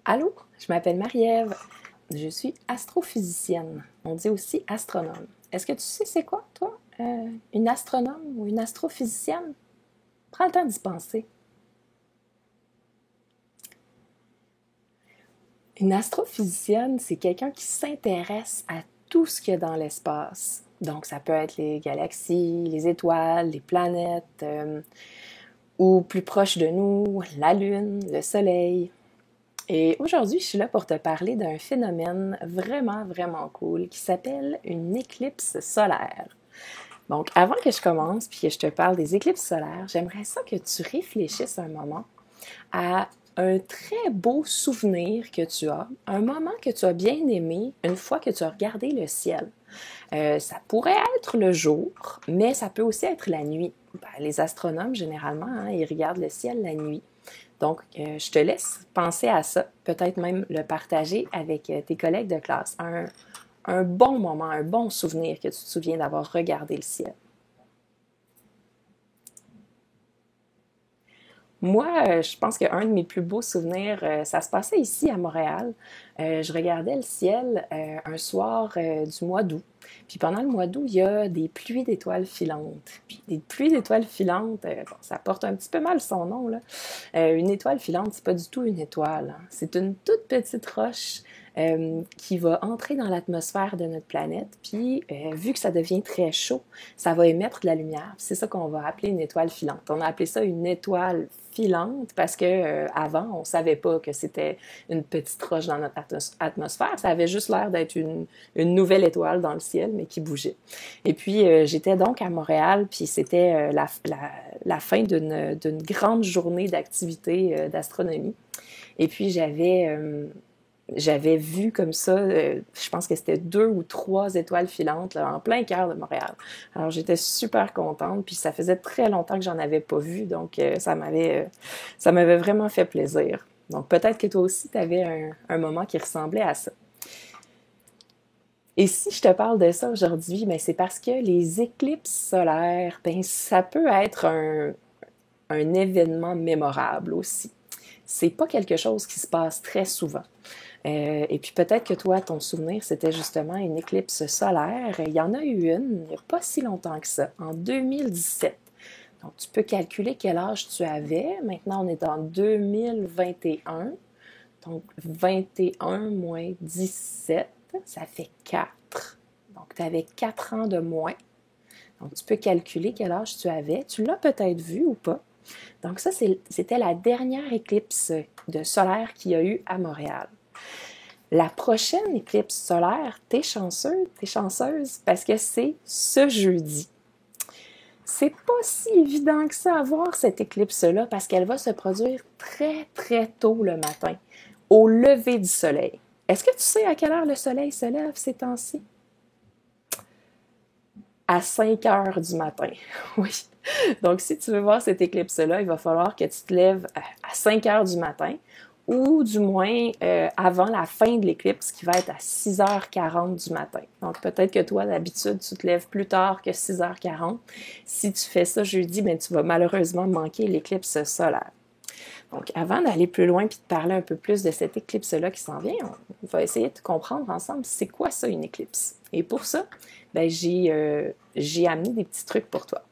Allô, je m'appelle Marie-Ève. Je suis astrophysicienne. On dit aussi astronome. Est-ce que tu sais c'est quoi, toi, une astronome ou une astrophysicienne? Prends le temps d'y penser. Une astrophysicienne, c'est quelqu'un qui s'intéresse à tout ce qu'il y a dans l'espace. Donc, ça peut être les galaxies, les étoiles, les planètes, ou plus proche de nous, la Lune, le Soleil. Et aujourd'hui, je suis là pour te parler d'un phénomène vraiment, vraiment cool qui s'appelle une éclipse solaire. Donc, avant que je commence puis que je te parle des éclipses solaires, j'aimerais ça que tu réfléchisses un moment à un très beau souvenir que tu as, un moment que tu as bien aimé une fois que tu as regardé le ciel. Ça pourrait être le jour, mais ça peut aussi être la nuit. Ben, les astronomes, généralement, ils regardent le ciel la nuit. Donc, je te laisse penser à ça, peut-être même le partager avec tes collègues de classe. Un bon moment, un bon souvenir que tu te souviens d'avoir regardé le ciel. Moi, je pense qu'un de mes plus beaux souvenirs, ça se passait ici à Montréal. Je regardais le ciel un soir du mois d'août. Puis pendant le mois d'août, il y a des pluies d'étoiles filantes. Puis des pluies d'étoiles filantes, bon, ça porte un petit peu mal son nom, là. Une étoile filante, c'est pas du tout une étoile, hein. C'est une toute petite roche qui va entrer dans l'atmosphère de notre planète. Puis, vu que ça devient très chaud, ça va émettre de la lumière. C'est ça qu'on va appeler une étoile filante. On a appelé ça une étoile filante parce que avant, on savait pas que c'était une petite roche dans notre atmosphère. Ça avait juste l'air d'être une nouvelle étoile dans le ciel, mais qui bougeait. Et puis, j'étais donc à Montréal, puis c'était la fin d'une grande journée d'activité d'astronomie. Et puis, j'avais vu comme ça, je pense que c'était 2 ou 3 étoiles filantes là, en plein cœur de Montréal. Alors j'étais super contente, puis ça faisait très longtemps que j'en avais pas vu, donc ça m'avait vraiment fait plaisir. Donc peut-être que toi aussi, tu avais un moment qui ressemblait à ça. Et si je te parle de ça aujourd'hui, ben c'est parce que les éclipses solaires, ben ça peut être un événement mémorable aussi. C'est pas quelque chose qui se passe très souvent. Et puis peut-être que toi, ton souvenir, c'était justement une éclipse solaire. Il y en a eu une, il n'y a pas si longtemps que ça, en 2017. Donc tu peux calculer quel âge tu avais. Maintenant, on est en 2021. Donc 21 moins 17, ça fait 4. Donc tu avais 4 ans de moins. Donc tu peux calculer quel âge tu avais. Tu l'as peut-être vu ou pas. Donc ça, c'était la dernière éclipse de solaire qu'il y a eu à Montréal. La prochaine éclipse solaire, t'es chanceuse parce que c'est ce jeudi. C'est pas si évident que ça à voir cette éclipse-là parce qu'elle va se produire très très tôt le matin, au lever du soleil. Est-ce que tu sais à quelle heure le soleil se lève ces temps-ci? À 5 heures du matin. Oui. Donc, si tu veux voir cette éclipse-là, il va falloir que tu te lèves à 5 heures du matin ou du moins avant la fin de l'éclipse qui va être à 6h40 du matin. Donc, peut-être que toi, d'habitude, tu te lèves plus tard que 6h40. Si tu fais ça jeudi, ben, tu vas malheureusement manquer l'éclipse solaire. Donc, avant d'aller plus loin et de parler un peu plus de cette éclipse-là qui s'en vient, on va essayer de comprendre ensemble c'est quoi ça une éclipse. Et pour ça, ben, j'ai amené des petits trucs pour toi.